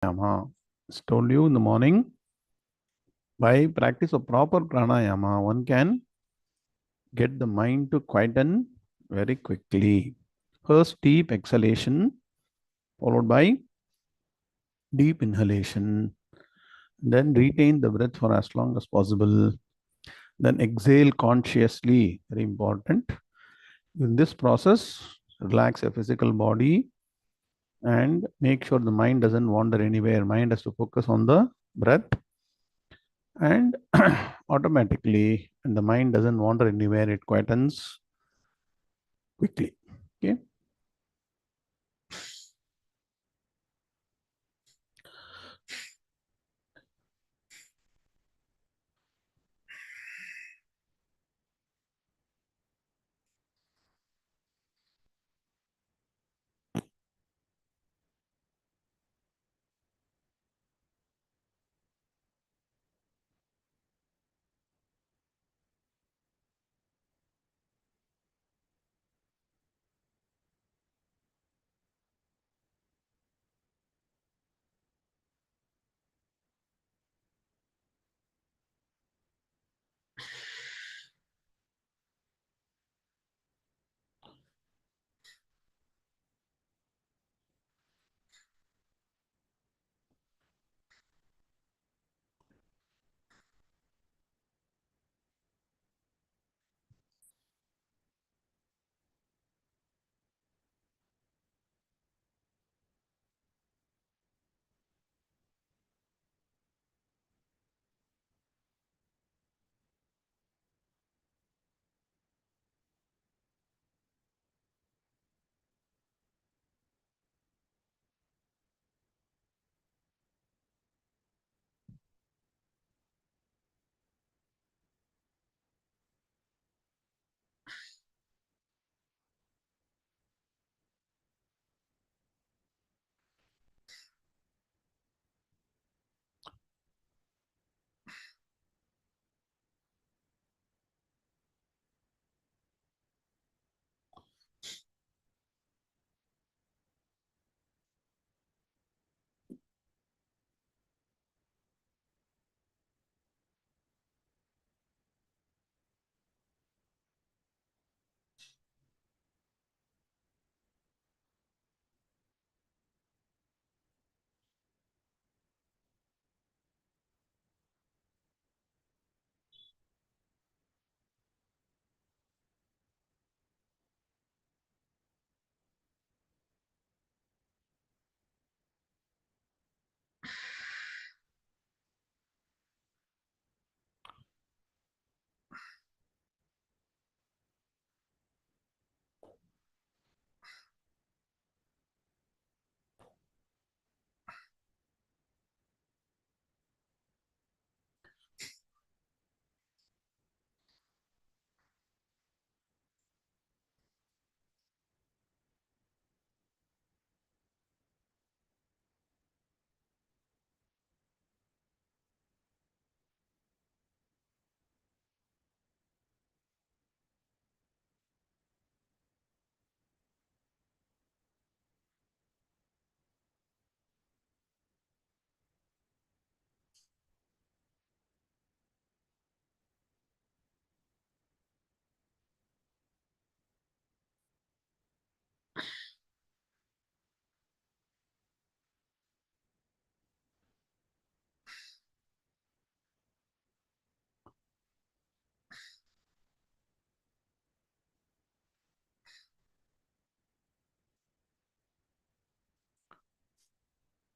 pranayama. As told you in the morning, by practice of proper pranayama, one can get the mind to quieten very quickly. First, deep exhalation, followed by deep inhalation. Then retain the breath for as long as possible. Then exhale consciously, very important. In this process, relax your physical body and make sure the mind doesn't wander anywhere. Mind has to focus on the breath, and automatically, when the mind doesn't wander anywhere, it quietens quickly. Okay.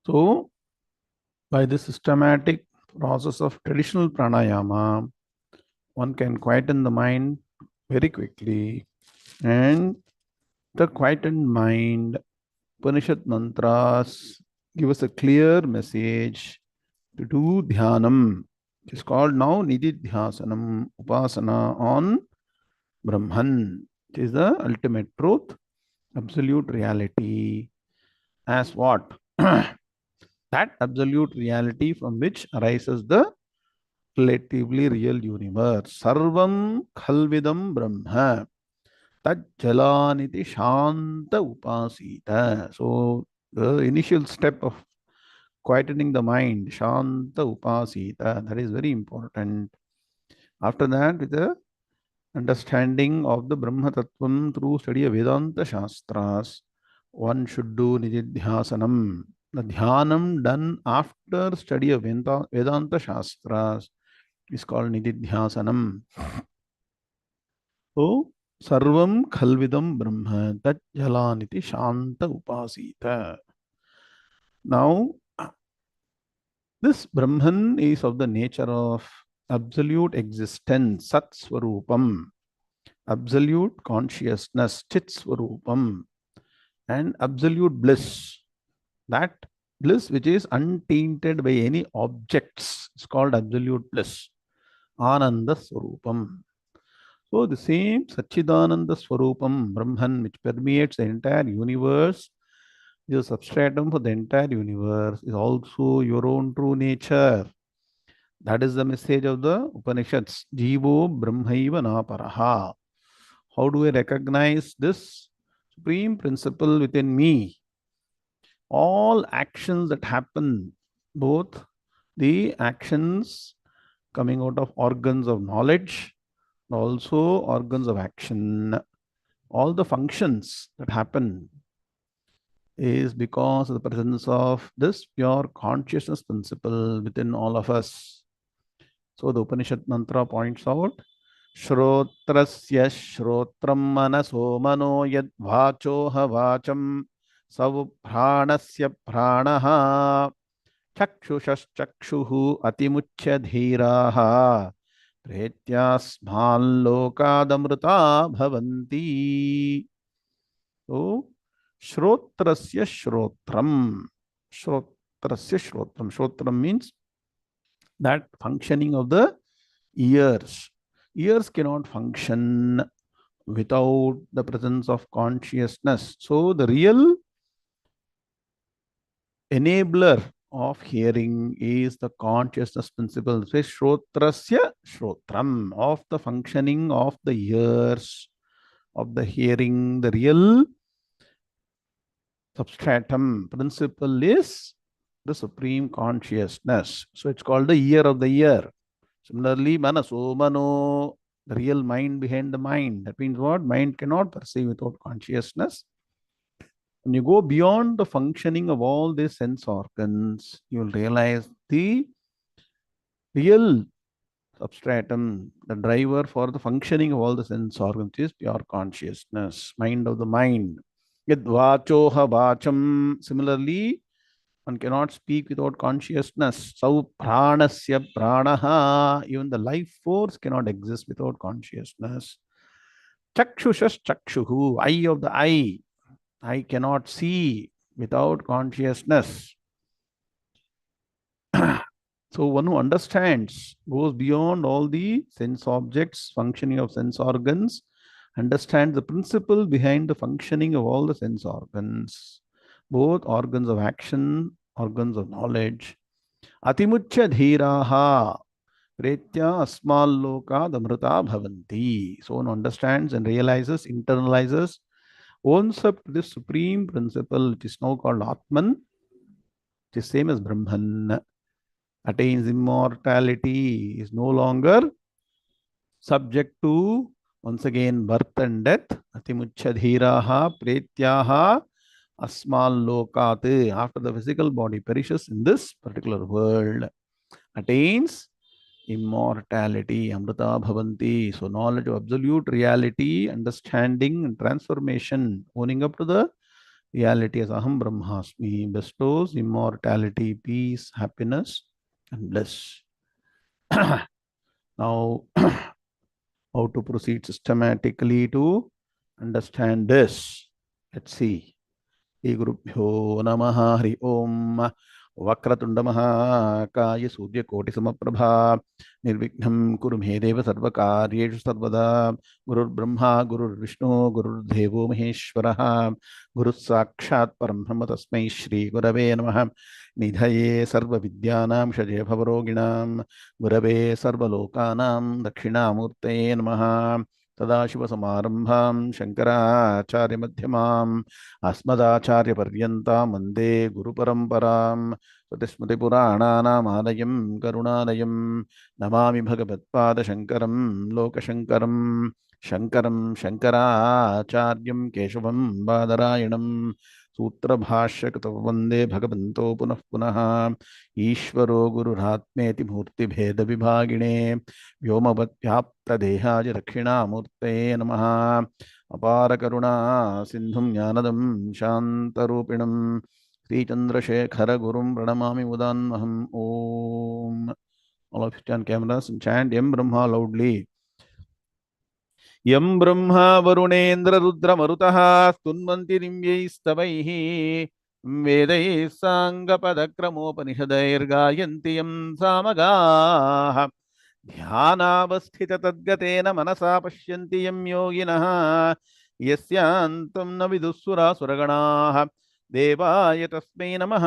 So, by this systematic process of traditional pranayama, one can quieten the mind very quickly. And the quietened mind, Upanishad mantras give us a clear message to do dhyanam. It is called now nididhyasanam, upasana on Brahman. It is the ultimate truth, absolute reality. As what? That absolute reality from which arises the relatively real universe. Sarvam khalvidam brahma. Tajjalaniti shanta upasita. So the initial step of quietening the mind, Shanta Upasita. That is very important. After that, with the understanding of the Brahma Tattvam through study of Vedanta Shastras, one should do Nididhyasanam. The Dhyanam done after study of Vedanta Shastras is called Nididhyasanam. So, Sarvam Khalvidam Brahma Tat Jalaniti Shanta Upasita. Now, this Brahman is of the nature of absolute existence, Sat Swarupam, absolute consciousness, Chit Swarupam, and absolute bliss. That bliss which is untainted by any objects is called absolute bliss, Ananda Swarupam. So the same Satchidananda Swarupam, Brahman, which permeates the entire universe, is a substratum for the entire universe, is also your own true nature. That is the message of the Upanishads. Jivo Brahmaiva Naparaha. How do I recognize this supreme principle within me? All actions that happen, both the actions coming out of organs of knowledge, also organs of action, all the functions that happen is because of the presence of this pure consciousness principle within all of us. So the Upanishad mantra points out, Shrotrasya Shrotram Manaso Mano Yad Vachoha Vacham Savpranasya Pranaha Chakshushakshuhu Atimuchya Dhiraha Pretyasman Lokadamrita Bhavanti. So, Shrotrasya Shrotram. Shrotrasya Shrotram. Shrotram means that functioning of the ears. Ears cannot function without the presence of consciousness. So the real enabler of hearing is the consciousness principle. So Shrotrasya Shrotram, of the functioning of the ears, of the hearing. The real substratum principle is the supreme consciousness. So it's called the ear of the ear. Similarly, Manaso Mano, the real mind behind the mind. That means what? Mind cannot perceive without consciousness. When you go beyond the functioning of all these sense organs, you will realize the real substratum, the driver for the functioning of all the sense organs is pure consciousness, mind of the mind. Yad vachoha vacham. Similarly, one cannot speak without consciousness. Sau pranasya pranaha. Even the life force cannot exist without consciousness. Chakshushas chakshuhu. Eye of the eye. I cannot see without consciousness. So one who understands, goes beyond all the sense objects, functioning of sense organs, understands the principle behind the functioning of all the sense organs, both organs of action, organs of knowledge. Atimuchya dhiraha pretya asmal loka damrita bhavanti. So one understands and realizes, internalizes, owns up to this supreme principle, which is now called Atman, which is same as Brahman, attains immortality, is no longer subject to, once again, birth and death. Atimuchya dhiraha pretyaha asmal lokat. After the physical body perishes in this particular world, attains immortality, amrita bhavanti. So knowledge of absolute reality, understanding and transformation, owning up to the reality as Aham Brahmasmi, bestows immortality, peace, happiness, and bliss. Now, how to proceed systematically to understand this? Let's see. Gurubhyo Namaha Hari Om. Vakratunda Mahakaya Surya Koti Samaprabha Nirvignam Kurume Deva Sarvakaryeshu Sarvada Gurur Brahma Gurur Vishnu Gurur Devo Maheshwaraha Guru Sakshat Parambrahma Tasmai Shri Gurave Namaha Nidhaye Sarva Vidyanam Shaje Bhavaroginam Gurave Sarva Lokanam Dakshinamurtaye Namaha सदाशिवसमारम्भां शङ्कराचार्यमध्यमाम् अस्मदाचार्यपर्यन्तां वन्दे गुरुपरम्परां श्रुतिस्मृतिपुराणानामालयं करुणालयं नमामि भगवत्पादशङ्करं लोकशङ्करं शङ्करं शङ्कराचार्यं केशवं बादरायणं सूत्रभाष्यकृतौ वन्दे भगवन्तो पुनः पुनः ईश्वरो गुरुरात्मेति मूर्तिभेदविभागिने व्योमवद्व्याप्तदेहाय दक्षिणामूर्तये नमः अपारकरुणा सिन्धुं ज्ञानदं शान्तरूपिणं श्रीचन्द्रशेखरगुरुं प्रणमामि मुदान्महम् ॐ. All of you on cameras and chant Yam Brahma loudly. Yam Brahma Varunendra Rudra Marutaha Stunvanti Rimyaistavaihi Vedai Sangapadakramopaniஷதைர் गायन्ति यं सामगाः ध्यानावस्थिततद्गतेन मनसा पश्यन्ति यं योगिनः यस्यान्तं न विदुःसुरासुरगणाः देवाय तस्मै नमः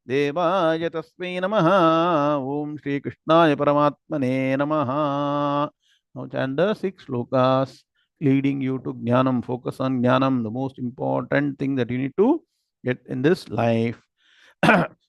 देवाय तस्मै नमः ॐ श्रीकृष्णाय परमात्मने नमः. Now chant the 6 shlokas leading you to Jnanam. Focus on Jnanam, the most important thing that you need to get in this life.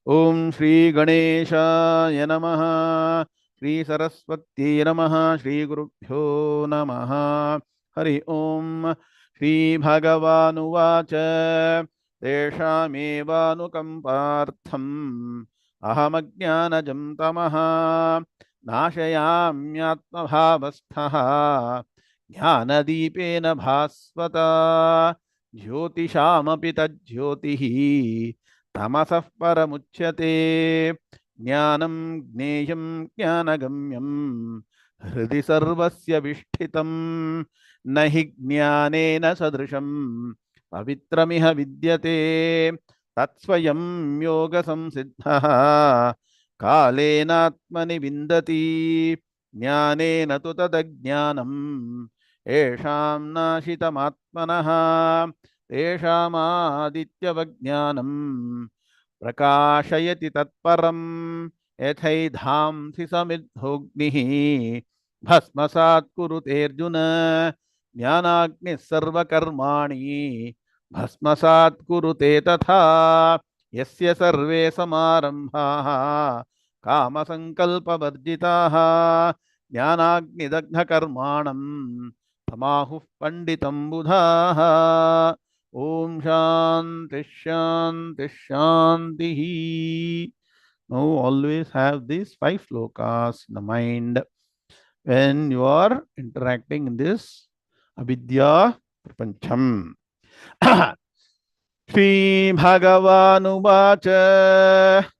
Om Shri Ganeshaya Namaha, Shri Saraswati Namaha, Shri Gurubhyo Namaha. Hari Om. Shri Bhagavanuvacha Deshamevanukampartham Ahamajnanajam Tamaha नाशयाम्यात्मभावस्थः ज्ञानदीपेन भास्वता ज्योतिषामपि तज्ज्योतिः तमसः परमुच्यते ज्ञानं ज्ञेयं ज्ञानगम्यं हृदि सर्वस्य विष्ठितं न हि ज्ञानेन सदृशं पवित्रमिह विद्यते तत्स्वयं योगसंसिद्धः कालेनात्मनि विन्दति ज्ञानेन तु तदज्ञानम् येषां नाशितमात्मनः तेषामादित्यवज्ञानम् प्रकाशयति तत्परम् यथैधांसि समिद्धोऽग्निः भस्मसात् कुरुतेऽर्जुन ज्ञानाग्निः सर्वकर्माणि भस्मसात् कुरुते तथा यस्य सर्वे समारम्भाः कामसङ्कल्पवर्जिताः ज्ञानाग्निदग्धकर्माणं तमाहुः पण्डितं बुधाः. ॐ शान्तिः शान्तिः शान्तिः. Now always have these 5 shlokas in the mind when you are interacting in this avidya prapancham. Shri Bhagavanuvacha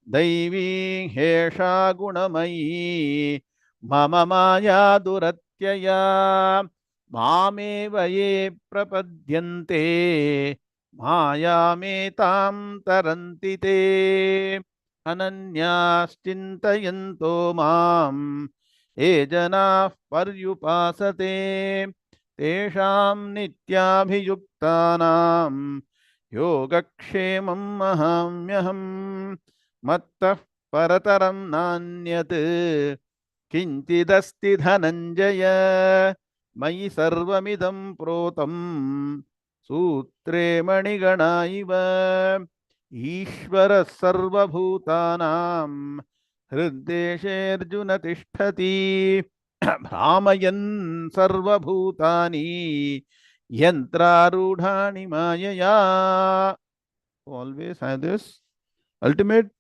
Daivi Hesha Gunamayi Mama Maya Duratyaya Mameva ye prapadyante Maya metam tarantite Ananyas chintayanto mam ye janah paryupasate Tesham nityabhiyuktanam योगक्षेमं महाम्यहं मत्तः परतरं नान्यत् किञ्चिदस्ति धनञ्जय मयि सर्वमिदं प्रोतं सूत्रे मणिगणा इव ईश्वरः सर्वभूतानां हृद्देशेऽर्जुन तिष्ठति भ्रामयन् सर्वभूतानि Yantrarudhani Mayaya. Always have this ultimate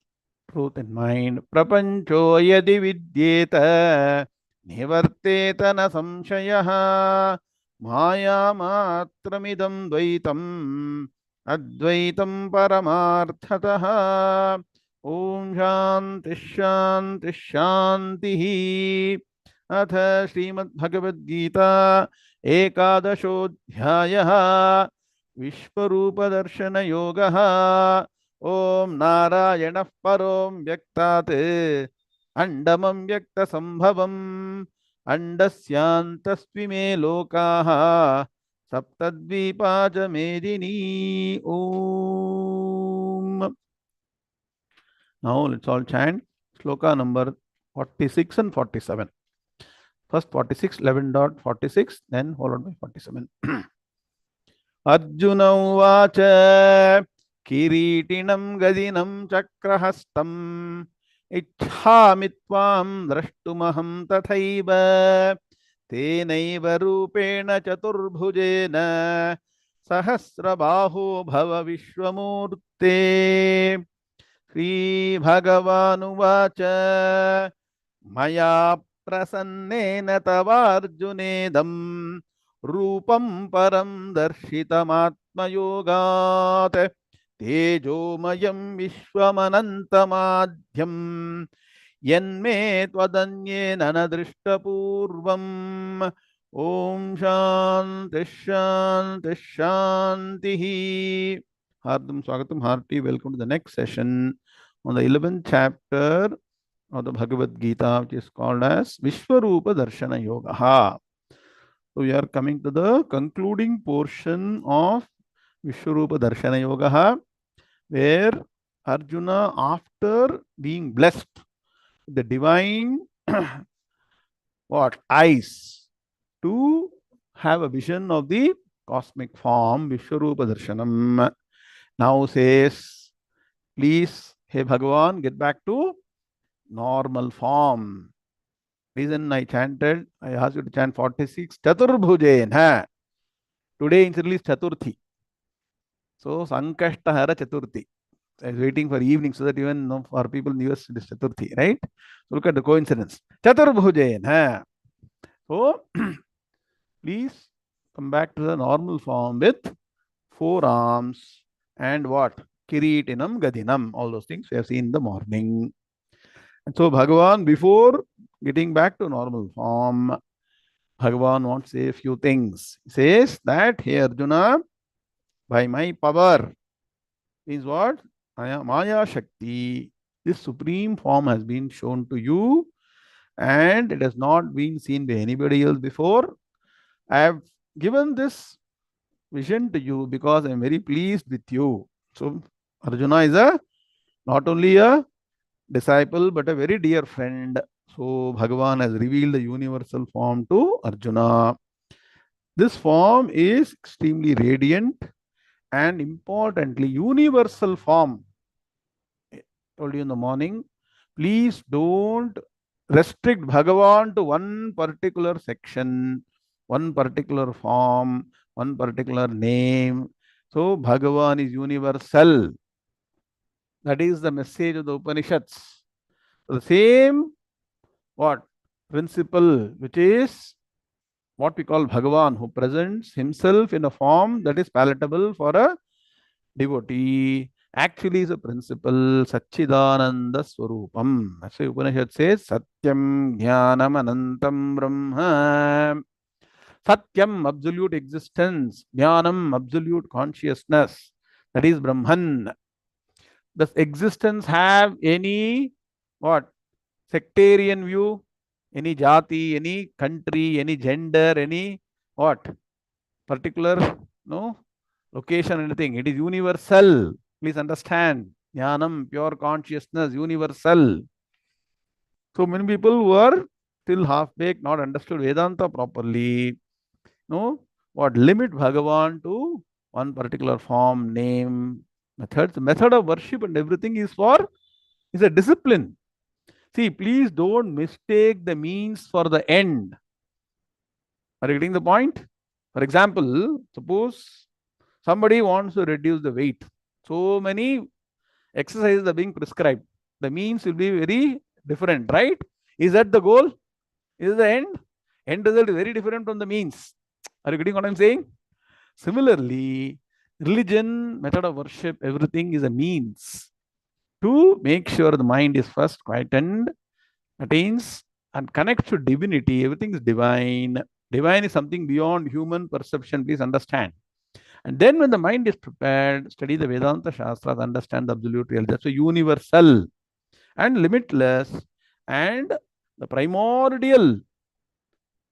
truth in mind. Prapancho yadi vidyeta nivarteta na samshayaha maya matramidam dvaitam advaitam paramarthataha. Om Shanti Shanti Shantihi. Atha Srimad Bhagavad Gita एकादशोऽध्यायः विश्वरूपदर्शनयोगः. ॐ नारायणः परों व्यक्तात् अण्डमं व्यक्तसम्भवम् अण्डस्यान्तस्विमे लोकाः सप्तद्वीपा च मेदिनी. ॐ. Now let's all chant shloka number 46 and 47. First 46, 11.46, then followed by 47. Arjuna uvacha kiరీటినం gadinam chakrahastam ichhami tvam drashtumaham tathaiva tenaiva rupena chaturbhujena sahasrabaho bhava vishwamurte. Shri Bhagavanuvacha Maya prasannena tavarjunedam rupam param darshitamatmayogat tejomayam vishwamanantamadhyam yenme tvadanyena nadrishtapurvam. Om Shanti Shanti Shanti. Hardam Swagatam, hearty welcome to the next session on the 11th chapter of the Bhagavad Gita, which is called as Vishwarupa Darshana Yoga. So we are coming to the concluding portion of Vishwarupa Darshana Yoga, where Arjuna, after being blessed with the divine eyes to have a vision of the cosmic form, Vishwarupa Darshanam, now says, please, hey Bhagavan, get back to normal form. Reason I chanted, I asked you to chant 46, Chaturbhujen. Today incidentally is Chaturthi. So, Sankashtahara Chaturthi. I was waiting for evening so that even for people in the US it is Chaturthi, right? So, look at the coincidence. Chaturbhujen. So, please come back to the normal form with 4 arms and what? Kiritinam, Gadinam. All those things we have seen in the morning. And so Bhagavan, before getting back to normal form, Bhagavan wants to say a few things. He says that, hey Arjuna, by my power, means what? Maya Shakti, this supreme form has been shown to you and it has not been seen by anybody else before. I have given this vision to you because I am very pleased with you. So Arjuna is not only a disciple but a very dear friend. So Bhagavan has revealed the universal form to Arjuna. This form is extremely radiant and importantly universal form. I told you in the morning, please don't restrict Bhagavan to one particular section, one particular form, one particular name. So Bhagavan is universal. That is the message of the Upanishads. So the same principle, which is what we call Bhagavan, who presents himself in a form that is palatable for a devotee, actually is a principle, Satchidananda Swarupam. That's why Upanishad says, Satyam Jnanam Anantam Brahma. Satyam, absolute existence. Jnanam, absolute consciousness. That is Brahman. Does existence have any sectarian view? Any jati, any country, any gender, any particular location, anything? It is universal. Please understand. Jnanam, pure consciousness, universal. So many people who are still half-baked, not understood Vedanta properly, limit Bhagavan to one particular form, name, methods. The method of worship and everything is a discipline. See, please don't mistake the means for the end. Are you getting the point? For example, suppose somebody wants to reduce the weight. So many exercises are being prescribed. The means will be very different, right? Is that the goal? Is the end? End result is very different from the means. Are you getting what I'm saying? Similarly, religion, method of worship, everything is a means to make sure the mind is first quietened, attains and connects to divinity. Everything is divine. Divine is something beyond human perception. Please understand. And then when the mind is prepared, study the Vedanta Shastras, understand the absolute reality. That's a universal and limitless and the primordial.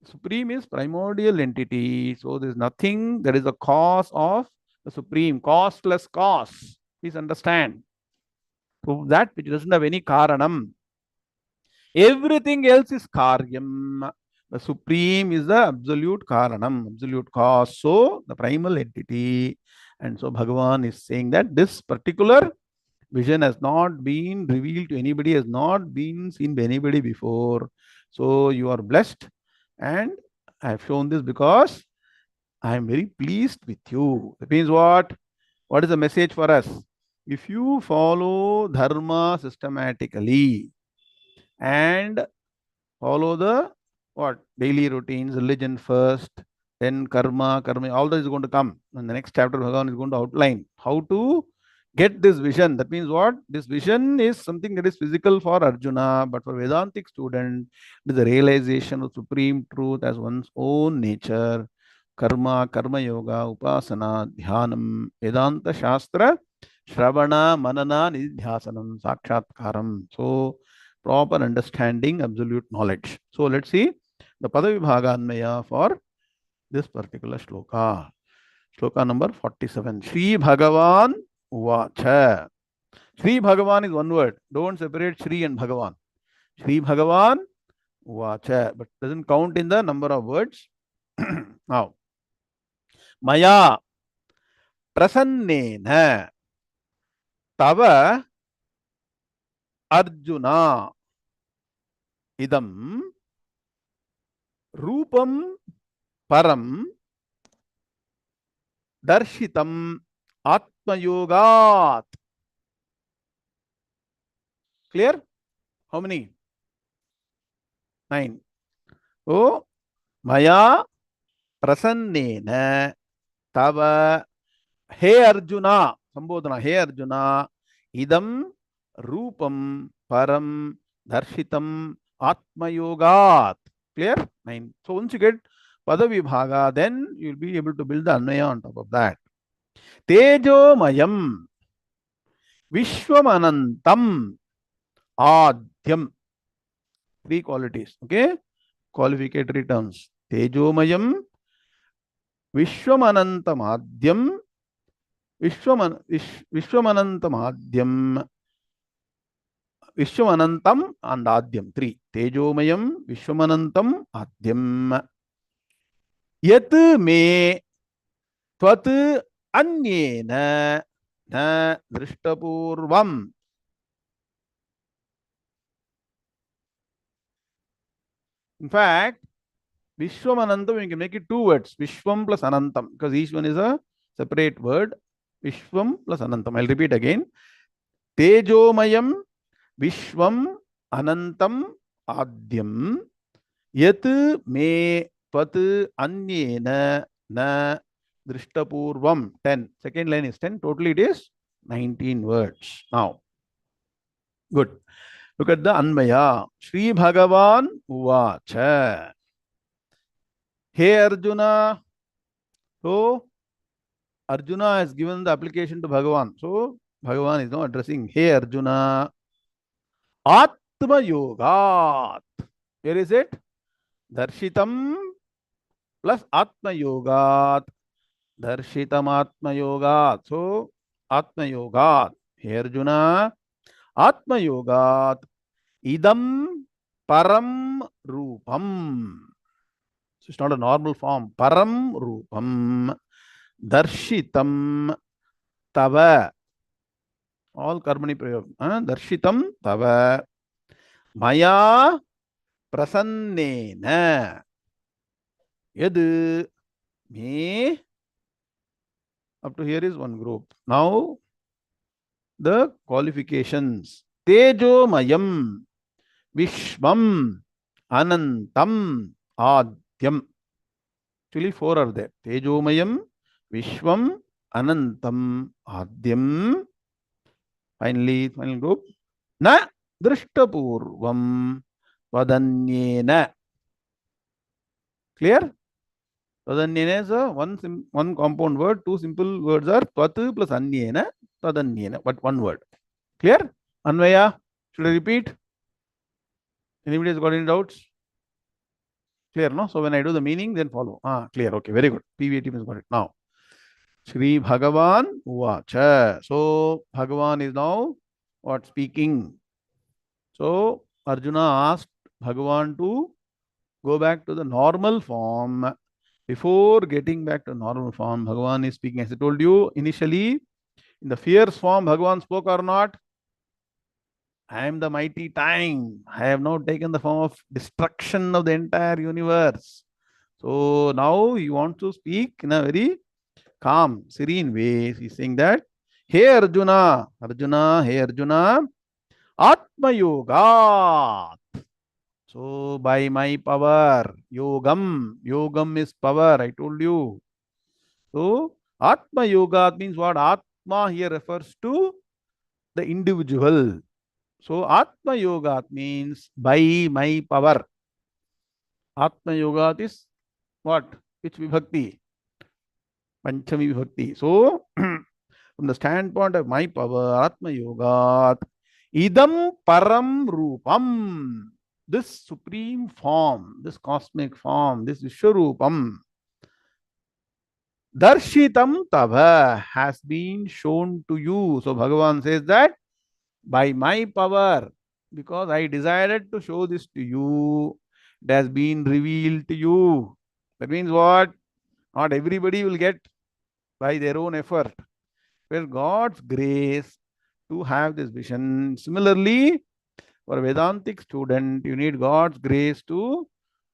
Supreme is primordial entity. So there is nothing that is the cause of the Supreme. Causeless cause. Please understand. So that which doesn't have any karanam. Everything else is karyam. The Supreme is the absolute Karanam, absolute cause. So, the primal entity. And so, Bhagavan is saying that this particular vision has not been revealed to anybody, has not been seen by anybody before. So, you are blessed. And I have shown this because I am very pleased with you. That means what? What is the message for us? If you follow Dharma systematically and follow the what? Daily routines, religion first, then karma, all that is going to come. In the next chapter, Bhagavan is going to outline how to get this vision. That means what? This vision is something that is physical for Arjuna, but for Vedantic student, it is the realization of supreme truth as one's own nature. Karma yoga, upasana, dhyanam, Vedanta Shastra, Shravana, Manana, Nidhyasanam, Sakshatkaram. So, proper understanding, absolute knowledge. So, let's see the Padavibhaga Anmaya for this particular shloka. Shloka number 47. Shri Bhagavan Uvacha. Shri Bhagavan is one word. Don't separate Shri and Bhagavan. Shri Bhagavan Uvacha. But doesn't count in the number of words. Now, Maya Prasannena Tava Arjuna Idam Rupam Param Darshitam Atmayogat. Clear? How many? 9. So, Maya Prasannena Tava He Arjuna, Sambodhana, He Arjuna, Idam Rupam Param Darshitam Atmayogat. Clear? 9. So, once you get Padavibhaga, then you will be able to build the Anvaya on top of that. Tejo Mayam Vishwamanantam Adhyam. 3 qualities. Okay? Qualificatory terms. Tejomayam Vishwamanantam Adhyam Vishwamanantam Adhyam Vishwamanantam and Adhyam. 3. Tejomayam Vishwamanantam Adhyam Yat me Tvat Anyena Na Drishtapurvam. In fact, Vishwamanantam, you can make it 2 words. Vishwam plus Anantam, because each one is a separate word. Vishwam plus Anantam. I'll repeat again. Tejomayam Vishwam Anantam Adyam Yat me Tvat Anyena Na Drishtapurvam. 10. Second line is 10. Totally it is 19 words. Now, good. Look at the Anmaya. Shri Bhagavan Uvacha. Hey Arjuna. So, Arjuna has given the application to Bhagavan. So, Bhagavan is now addressing, Hey Arjuna. Atma Yogat. Where is it? Darshitam plus Atma Yogat. Darshitam Atma Yogat. So, Atma Yogat. Hey Arjuna. Atma Yogat. Idam Param Rupam. So, it's not a normal form. Param Rupam. Darshitam Tava. All Karmani Prayog. Darshitam Tava. Maya Prasannena. Yad me. Up to here is one group. Now, the qualifications. Tejo Mayam Vishwam Anantam Adyam. Actually, 4 are there. Tejo Mayam Vishwam Anantam Adyam. Finally, final group. Na Drishtapurvam Vadanyena. Clear? Vadanyena is one compound word. 2 simple words are Tvat plus Anyena. Vadanyena. But one word. Clear? Anvaya. Should I repeat? Anybody has got any doubts? Clear, no? So when I do the meaning, then follow. Clear. Okay, very good. PVA team has got it. Now, Shri Bhagavan Uvacha. So, Bhagavan is now what? Speaking. So, Arjuna asked Bhagavan to go back to the normal form. Before getting back to normal form, Bhagavan is speaking. As I told you initially, in the fierce form, Bhagavan spoke or not? I am the mighty time. I have now taken the form of destruction of the entire universe. So now he wants to speak in a very calm, serene way. He's saying that, hey Arjuna, Arjuna, hey Arjuna, Atma Yoga. So by my power, yogam is power, I told you. So Atma Yoga means what? Atma here refers to the individual. So Atma Yoga means by my power. Atma Yoga is what? Which vibhakti? Panchami vibhakti. So from the standpoint of my power, Atma Yoga, idam param rupam. This supreme form, this cosmic form, this Vishwarupam, darshitam tava has been shown to you. So Bhagavan says that by my power, because I decided to show this to you, it has been revealed to you. That means what? Not everybody will get by their own effort. Where God's grace to have this vision. Similarly, for a Vedantic student, you need God's grace to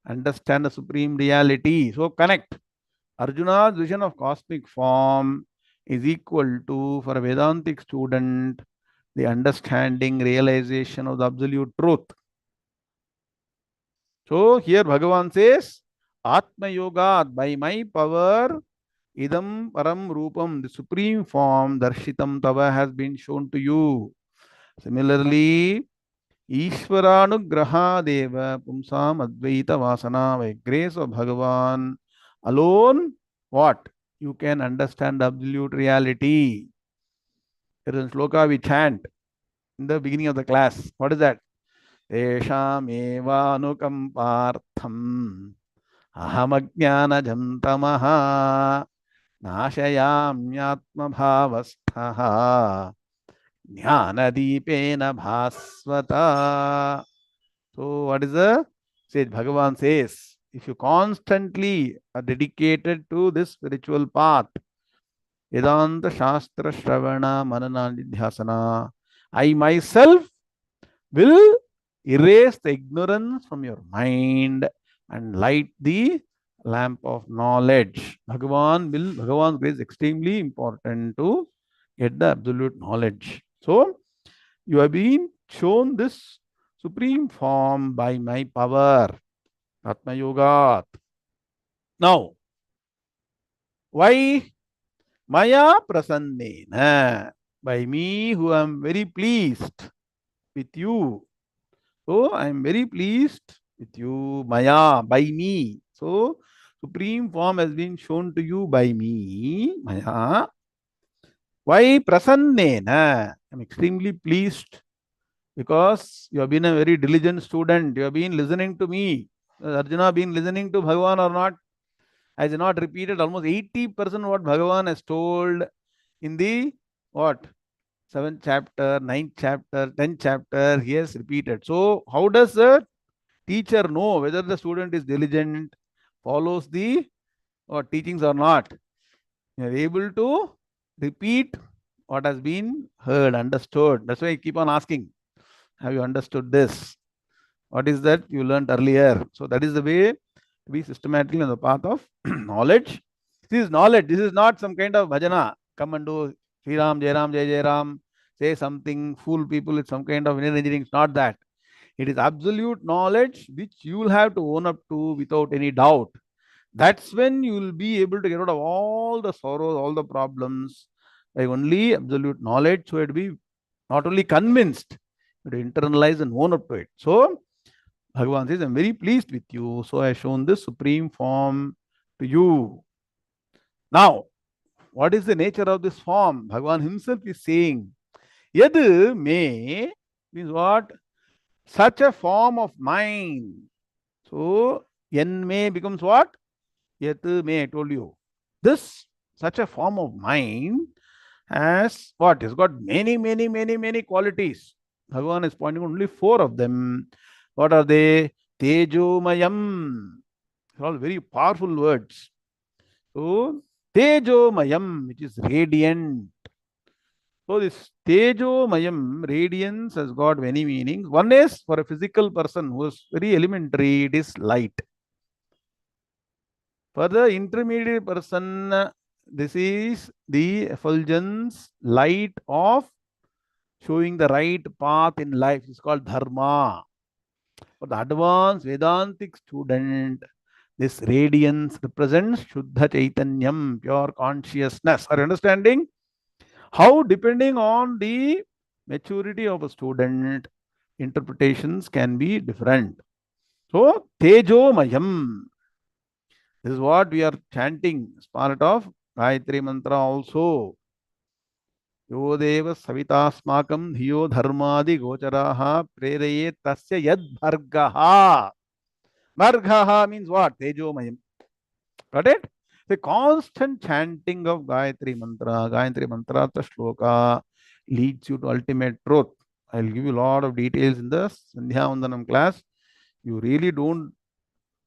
understand the supreme reality. So connect. Arjuna's vision of cosmic form is equal to, for a Vedantic student, the understanding, realization of the absolute truth. So here Bhagavan says, Atma Yoga, by my power, idam param rupam, the supreme form, darshitam tava has been shown to you. Similarly, Ishvaranugraha deva pumsam advaita vasana, by grace of Bhagavan alone, what? You can understand absolute reality. There is a sloka we chant in the beginning of the class. What is that? Eshamevanukampartham ahamajnanajam tamaha nashayamyatmabhavasthaha jnanadipena bhasvata. So what is the sage? Bhagavan says, if you constantly are dedicated to this spiritual path, Vedanta Shastra Shravana Manana Nidhyasana, I myself will erase the ignorance from your mind and light the lamp of knowledge. Bhagavan's grace is extremely important to get the absolute knowledge. So, you have been shown this supreme form by my power, Atma Yoga. Now, why Maya Prasannena? By me, who am very pleased with you. So I am very pleased with you, Maya, by me. So supreme form has been shown to you by me, Maya. Why Prasannena? I am extremely pleased because you have been a very diligent student. You have been listening to me. Has Arjuna been listening to Bhagavan or not? Has he not repeated almost 80% what Bhagavan has told in the what? 7th chapter, 9th chapter, 10th chapter, he has repeated. So, how does the teacher know whether the student is diligent, follows the teachings or not? You are able to repeat what has been heard, understood. That's why I keep on asking, have you understood this? What is that you learned earlier? So, that is the way to be systematically on the path of knowledge. This is knowledge. This is not some kind of bhajana. Come and do Sri Ram, Jai Ram, Jai Jai Ram. Say something, fool people with some kind of inner engineering. It's not that. It is absolute knowledge which you will have to own up to without any doubt. That's when you will be able to get out of all the sorrows, all the problems by only absolute knowledge. So it will be not only convinced, but internalize and own up to it. So Bhagavan says, I'm very pleased with you. So I have shown this supreme form to you. Now, what is the nature of this form? Bhagavan himself is saying, Yad me means what? Such a form of mind. So, Yan me becomes what? Yat me, I told you. This, such a form of mind has what? It's got many qualities. Bhagavan is pointing only 4 of them. What are they? Tejomayam. These are all very powerful words. So, Tejomayam, which is radiant. So, this Tejomayam, radiance, has got many meanings. One is for a physical person who is very elementary, it is light. For the intermediate person, this is the effulgence, light of showing the right path in life. It's called dharma. For the advanced Vedantic student, this radiance represents Shuddha Chaitanyam, pure consciousness. Are you understanding? How, depending on the maturity of a student, interpretations can be different. So, Tejomayam. This is what we are chanting as part of Gayatri Mantra also. Yo deva savitasmakam dhiyo dharmadi gocharaha preraye tasya yad bhargaha. Bhargaha means what? Tejomayam. Got it? The constant chanting of Gayatri Mantra, the shloka leads you to ultimate truth. I'll give you a lot of details in the Sandhya Vandanam class. You really don't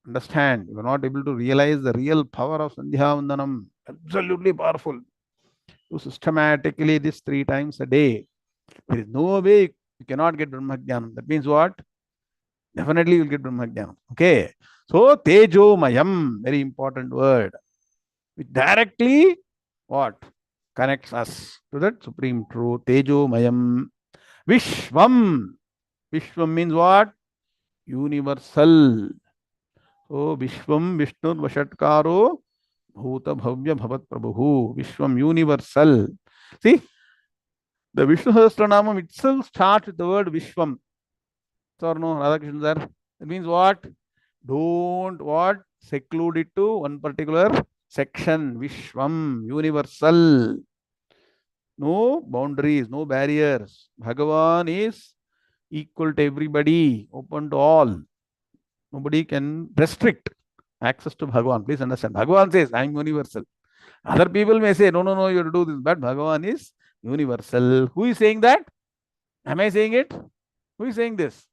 understand. You are not able to realize the real power of Sandhya Vandanam. Absolutely powerful. You systematically this 3 times a day. There is no way you cannot get Brahmajnanam. That means what? Definitely you will get Brahmajnanam. Okay. So Tejomayam, very important word, which directly what? Connects us to that supreme truth. Tejomayam. Vishvam. Vishwam means what? Universal. So Vishwam Vishnu Vashatkaro Bhuta Bhavya Bhavat Prabhu. Vishwam universal. See, the Vishnu Sahasranamam itself starts with the word Vishwam. So, no, Radhakrishnan sir. It means what? Don't what? Seclude it to one particular section. Vishwam, universal. No boundaries, no barriers. Bhagavan is equal to everybody, open to all. Nobody can restrict access to Bhagavan. Please understand. Bhagavan says, I am universal. Other people may say, no, no, no, you have to do this. But Bhagavan is universal. Who is saying that? Am I saying it? Who is saying this?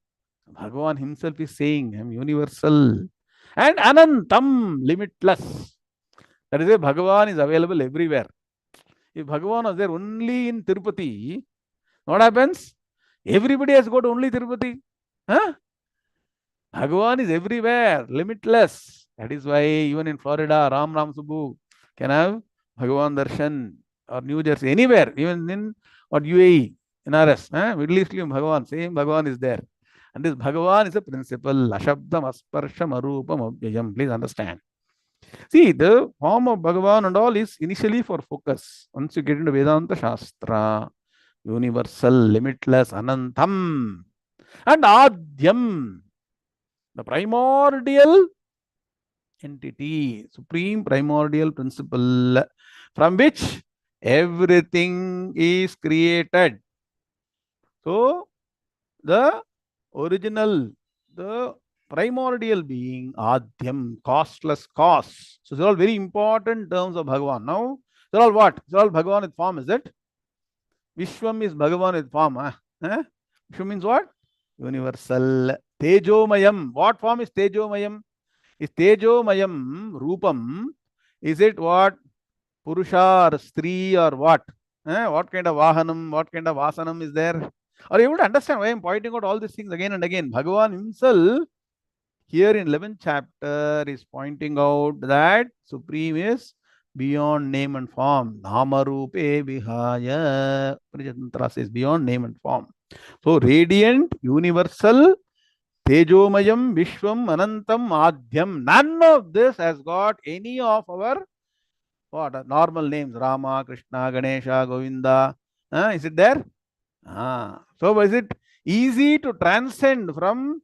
Bhagavan himself is saying, I am universal. And Anantam, limitless. That is why Bhagavan is available everywhere. If Bhagavan was there only in Tirupati, what happens? Everybody has got only Tirupati. Huh? Bhagavan is everywhere, limitless. That is why even in Florida, Ram Subbu can have Bhagavan Darshan, or New Jersey, anywhere, even in what UAE, NRS, Middle East, Bhagavan, same Bhagavan is there. And this Bhagavan is a principle, Ashabdam, Asparsham, Arupam, Abhyayam. Please understand. See, the form of Bhagavan and all is initially for focus. Once you get into Vedanta Shastra, universal, limitless, Anantam, and Adyam, the primordial entity, supreme primordial principle, from which everything is created. So, the original, the primordial being, Adhyam, costless cause. So, these are all very important terms of Bhagavan. Now, they're all what? They're all Bhagavan with form, is it? Vishwam is Bhagavan with form. Vishwam means what? Universal. Tejomayam. What form is Tejomayam? Is Tejomayam Rupam? Is it what? Purusha or Stri or what? What kind of Vahanam, what kind of Vasanam is there? Are you able to understand why I am pointing out all these things again and again? Bhagavan himself, here in 11th chapter, is pointing out that Supreme is beyond name and form. Namarupe Vihaya. Parijatantra says beyond name and form. So, radiant, universal, Tejomayam, Vishwam, Anantam, Adhyam. None of this has got any of our what normal names. Rama, Krishna, Ganesha, Govinda. Is it there? So, is it easy to transcend from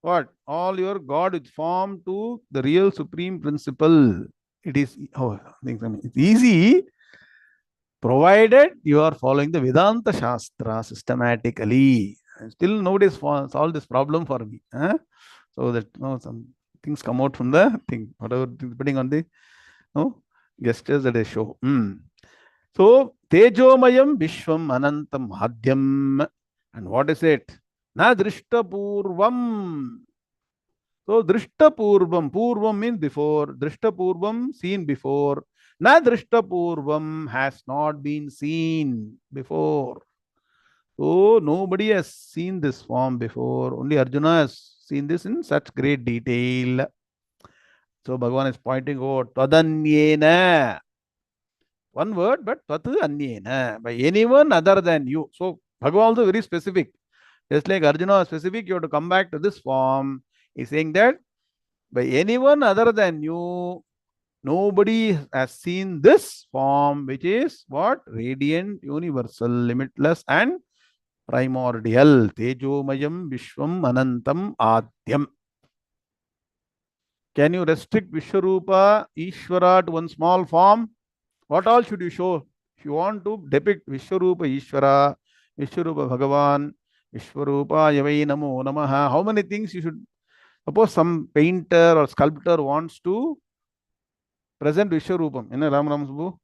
what? All your God with form to the real supreme principle? It is it's easy, provided you are following the Vedanta Shastra systematically. Still nobody has solved this problem for me. So that some things come out from the thing, whatever, depending on the gestures that I show. So Tejomayam Vishwam Anantam Madhyam. And what is it? Na Drishtapurvam. So drishta purvam, purvam means before, drishta purvam seen before, na drishta purvam has not been seen before. So nobody has seen this form before. Only Arjuna has seen this in such great detail. So Bhagavan is pointing out tadanyena. One word, but tvat anyena. By anyone other than you. So Bhagavan also very specific. Just like Arjuna was specific, you have to come back to this form. He's saying that by anyone other than you, nobody has seen this form, which is what? Radiant, universal, limitless, and primordial. Tejomayam Vishwam Anantam Adyam. Can you restrict Vishwarupa, Ishvara to one small form? What all should you show? If you want to depict Vishwarupa Ishvara, Vishwarupa Bhagavan, Vishwarupa Yavai Namo Namaha, how many things you should? Suppose some painter or sculptor wants to present Vishwarupam. Ram Subbu.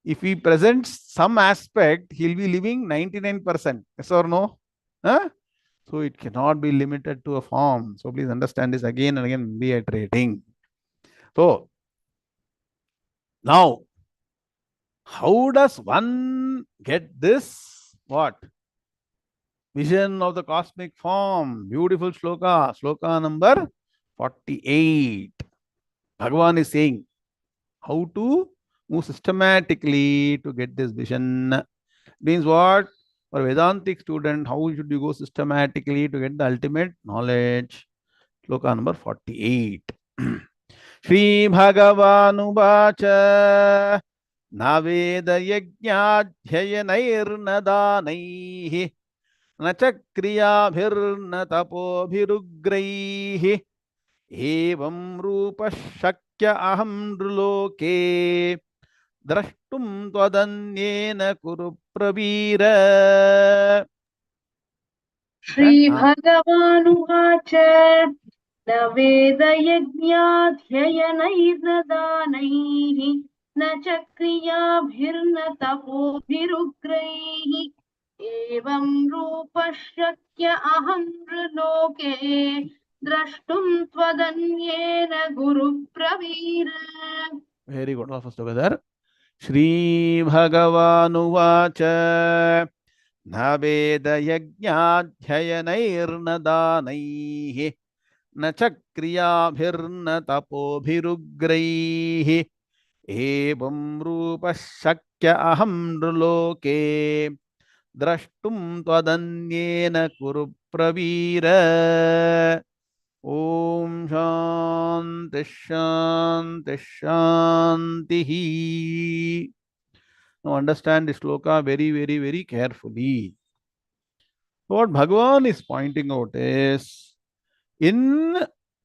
If he presents some aspect, he'll be leaving 99%. Yes or no? Huh? So it cannot be limited to a form. So please understand this again and again, reiterating. So now, how does one get this? What? Vision of the cosmic form. Beautiful shloka. Shloka number 48. Bhagavan is saying how to move systematically to get this vision. Means what? For a Vedantic student, how should you go systematically to get the ultimate knowledge? Shloka number 48. Shri Bhagavanuvacha Naveda Yajnadhyayanairna danaihi Nachakriya tapobhirugraihi Evam rupa shakya aham nruloke Drashtum twadanyena kuru pravira. Shri Bhagavanuvacha न वेदयज्ञाध्ययनैर्नदानैः न च क्रियाभिर्न तपोभिरुग्रैः एवं रूपः शक्य अहं नृलोके द्रष्टुं त्वदन्येन गुरुप्रवीर. Very good. All of us together. Shri Bhagavanuvacha Naveda Yajnadhyayanairna danaihi न च क्रियाभिर्न तपोभिरुग्रैः एवं रूपः शक्य अहं नृलोके द्रष्टुं त्वदन्येन कुरु प्रवीर. ओम शांति शांति शांति. Now understand this shloka very, very, very carefully. What Bhagavan is pointing out is, in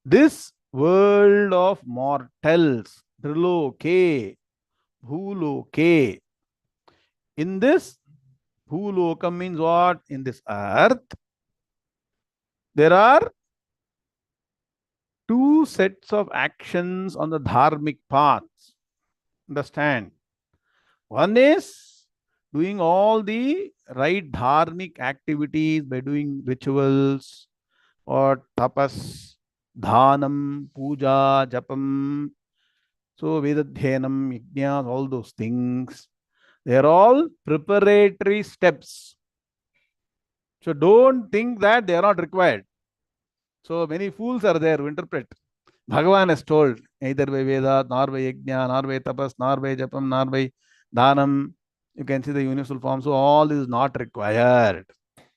this world of mortals, Triloke, Bhuloke, in this Bhuloka means what? In this earth, there are two sets of actions on the dharmic paths. Understand? One is doing all the right dharmic activities by doing rituals or tapas, dhanam, puja, japam, so vedadhyanam, yajnas, all those things. They are all preparatory steps. So don't think that they are not required. So many fools are there who interpret. Bhagavan has told, neither by Veda, nor by Yajna, nor by Tapas, nor by Japam, nor by Dhanam. You can see the universal form. So all this is not required.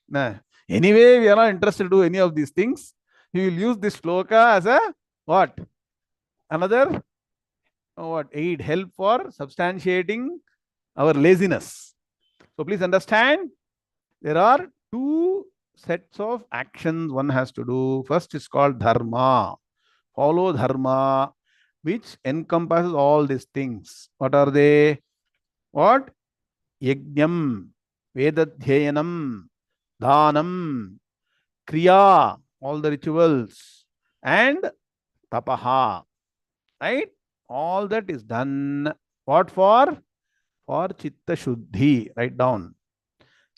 Nah. Anyway, we are not interested to do any of these things. We will use this shloka as a what? Another what? Aid, help for substantiating our laziness. So please understand, there are two sets of actions one has to do. First is called dharma. Follow dharma, which encompasses all these things. What are they? What? Yajnam, Vedadhyayanam, Dhanam, Kriya, all the rituals, and Tapaha. Right? All that is done. What for? For Chitta Shuddhi. Write down.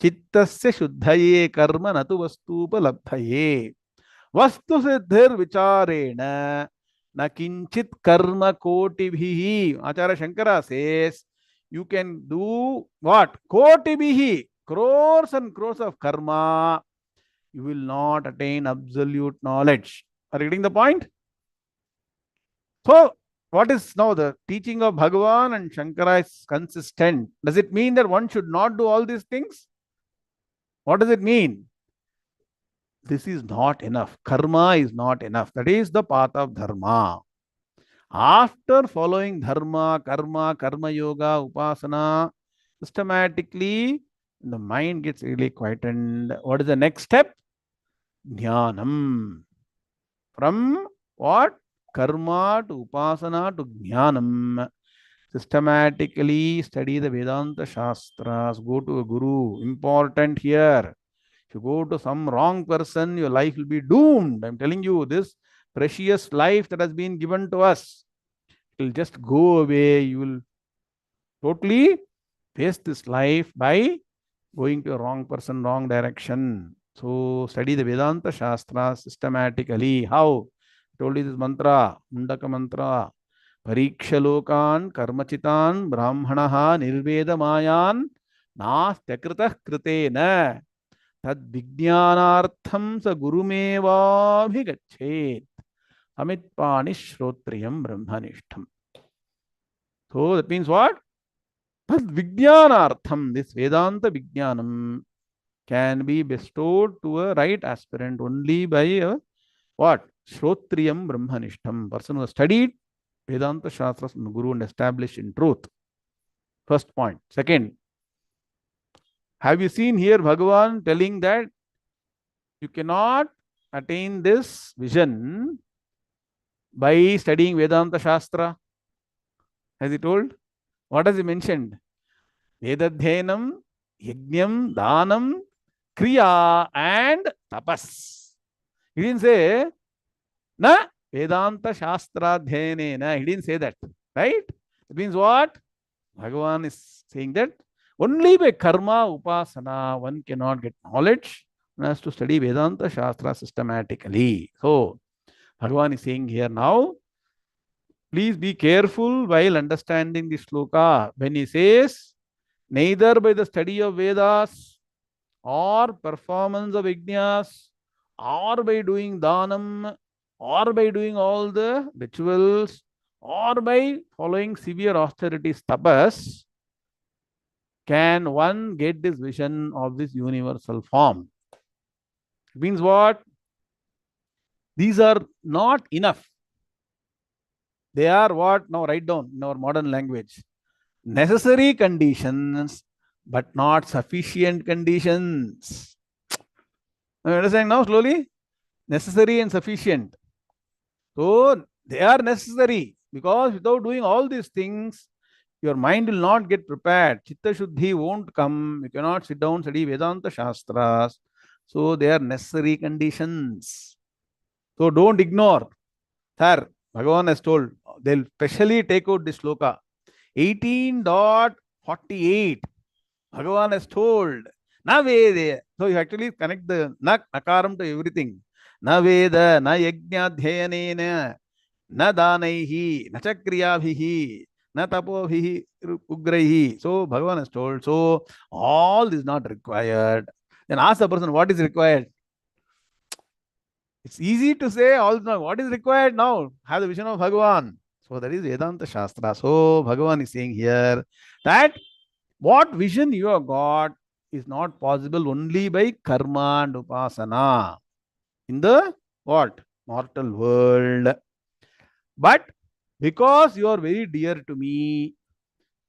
Chittasya Shuddhaye Karma Natu Vastupalabdhaye. Vastu siddhir vicharena na kinchit karma kotibhihi. Acharya Shankara says you can do what? Kotibhihi, crores and crores of karma. You will not attain absolute knowledge. Are you getting the point? So, what is now the teaching of Bhagavan and Shankara is consistent? Does it mean that one should not do all these things? What does it mean? This is not enough. Karma is not enough. That is the path of dharma. After following dharma, karma yoga, upasana, systematically, the mind gets really quietened. What is the next step? Jnanam. From what? Karma to upasana to jnanam. Systematically study the Vedanta Shastras. Go to a guru. Important here. If you go to some wrong person, your life will be doomed. I'm telling you, this precious life that has been given to us will just go away. You will totally waste this life by going to a wrong person, wrong direction. So study the Vedanta Shastra systematically. How? I told you this mantra, Mundaka mantra. Parikshalokan karmachitan brahmanaha nirveda mayan nastyakritah kritena tad vijnanartham sa gurumevabhigachet amit panishrotriyam brahmanishtam. So that means what? Tad vijnanartham, this Vedanta vijnanam can be bestowed to a right aspirant only by a what? Shrotriyam brahmanishtam. Person who has studied Vedanta Shastras from the Guru and established in truth. First point. Second, have you seen here Bhagavan telling that you cannot attain this vision by studying Vedanta Shastra? Has he told? What has he mentioned? Vedadhyanam, Yajnam, Dhanam, Kriya and Tapas. He didn't say, Na Vedanta Shastra Dhyanena. He didn't say that. Right? It means what? Bhagavan is saying that only by karma upasana one cannot get knowledge. One has to study Vedanta Shastra systematically. So, Bhagavan is saying here now, please be careful while understanding the sloka. When he says, neither by the study of Vedas or performance of yajnas or by doing dhanam or by doing all the rituals or by following severe austerities, tapas, can one get this vision of this universal form. It means what? These are not enough. They are what? Now write down in our modern language. Necessary conditions, but not sufficient conditions. Now you understand now slowly? Necessary and sufficient. So they are necessary because without doing all these things, your mind will not get prepared. Chitta Shuddhi won't come. You cannot sit down, study Vedanta Shastras. So they are necessary conditions. So don't ignore. Sir, Bhagavan has told, they'll specially take out this sloka. 18.48. Bhagavan has told, na vede. So you actually connect the nakaram to everything. Na veda, na yajnadhyanena, na danaihi, na chakriyabhihi, na tapobhihi ugraihi. So Bhagavan has told, so all is not required. Then ask the person, what is required? It's easy to say all now. What is required now? Have the vision of Bhagavan. So that is Vedanta Shastra. So Bhagavan is saying here that what vision you have got is not possible only by karma and upasana in the what? Mortal world. But because you are very dear to me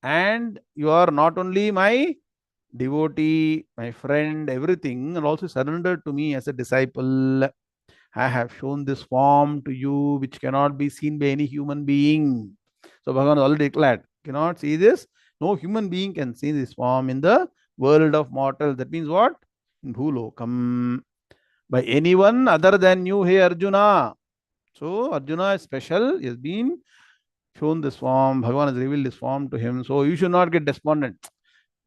and you are not only my devotee, my friend, everything, and also surrendered to me as a disciple, I have shown this form to you which cannot be seen by any human being. So Bhagavan already declared, cannot see this. No human being can see this form in the world of mortals. That means what? In Bhulokam. By anyone other than you, hey Arjuna. So Arjuna is special. He has been shown this form. Bhagavan has revealed this form to him. So you should not get despondent.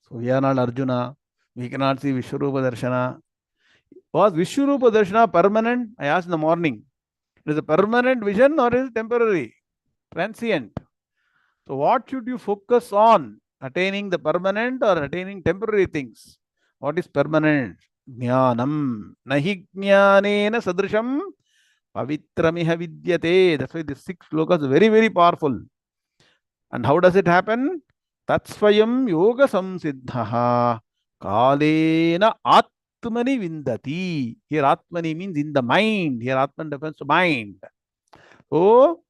So we are not Arjuna. We cannot see Vishwarupa Darshana. Was Vishwarupa Darshana permanent? I asked in the morning. Is it a permanent vision or is it temporary? Transient. So what should you focus on? Attaining the permanent or attaining temporary things? What is permanent? Jnanam. Nahi jnanena sadrisham pavitramiha vidyate. That's why this 6 slokas are very, very powerful. And how does it happen? Tatsvayam yoga samsiddhaha kalena atmani vindati. Here atmani means in the mind. Here atman refers to mind. So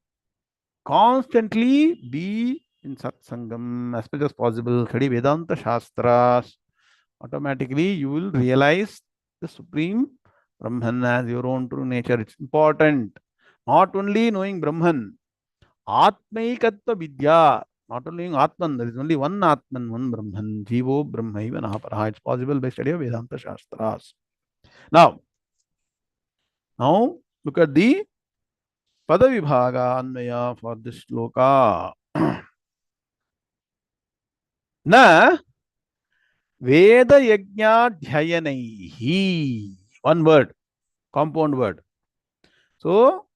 constantly be in satsangam as much as possible. Study Vedanta Shastras. Automatically you will realize the Supreme Brahman as your own true nature. It's important. Not only knowing Brahman, Atmaikatva Vidya. Not only knowing Atman, there is only one Atman, one Brahman. Jivo Brahmaiva Nahaparaha. It's possible by study of Vedanta Shastras. Now look at the Padavibhaga Anvaya for this sloka. Na Veda Yajna Dhyayanaihi. One word, compound word. So,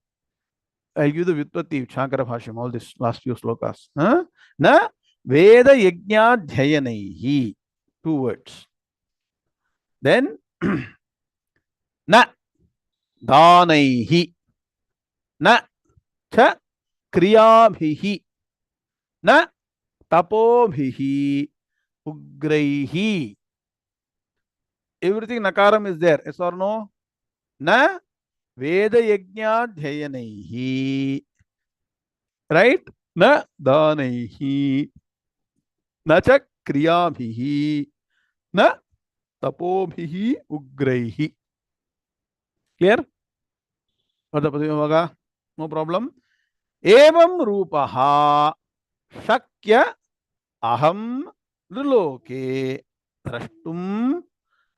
I'll give the Vyutpatti, Shankara Bhashyam, all these last few slokas. Na Veda Yajna Dhyayanaihi. 2 words. Then, Na Danaihi. Na Cha Kriyabhihi. Na Tapobhihi. Ugraihi. Everything Nakaram is there. Yes or no? Na Veda Yajna Dhyayanaihi. Right? Na Danaihi. Na cha Kriyabhihi. Na Tapobhihi Ugraihi. Clear? No problem. Evam Rupaha Shakya Aham Luloke Drashtum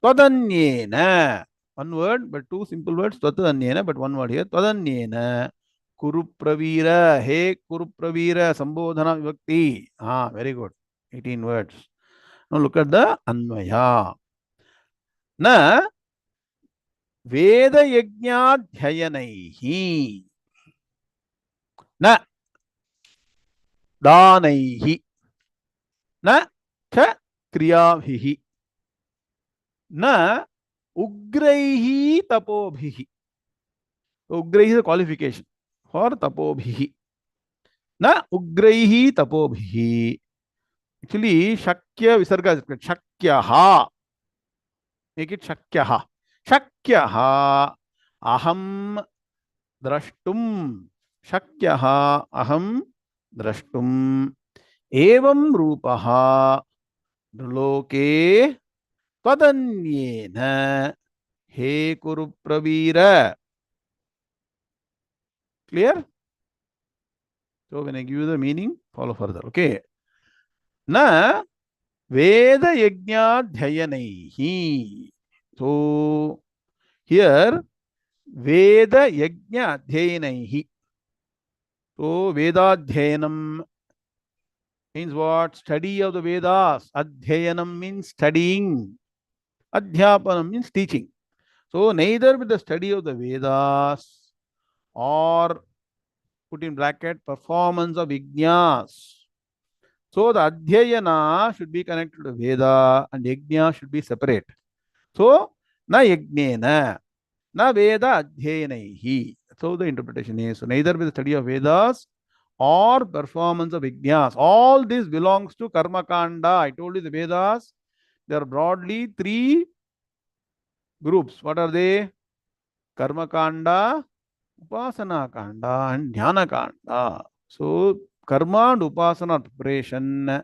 Tadanyena. One word, but 2 simple words. Tadanyena, but 1 word here. Tadanyena. Kurupravira. Hey Kurupravira. Sambodhana Vibhakti. Very good. 18 words. Now look at the Anvaya. Na Veda Yajna Dhyayanaihi. Na Danaihi. Na Cha Kriyabhihi. Na Ugraihi Tapobhihi. Ugraihi is a qualification for Tapobhihi. Na Ugraihi Tapobhihi. Actually, Shakya Visarga is Shakyaha. Make it Shakyaha. Shakyaha Aham Drashtum. Shakyaha Aham Drashtum. Evam Rupaha Loke Tadanyena He Kurupravira. Clear? So when I give you the meaning, follow further. Okay. Na Veda Yajna Dhyayanaihi. So here Veda Yajna Dhyayanaihi. So Veda Dhyayanam means what? Study of the Vedas. Adhyayanam means studying. Adhyapanam means teaching. So neither with the study of the Vedas or put in bracket performance of yajnas. So the Adhyayana should be connected to Veda and Yajna should be separate. So na Yajnena, na Veda Adhyayanaihi. So the interpretation is, so neither with the study of Vedas or performance of yajnas. All this belongs to Karma Kanda. I told you the Vedas, there are broadly 3 groups. What are they? Karma Kanda, Upasana Kanda, and Dhyana Kanda. So Karma and Upasana preparation,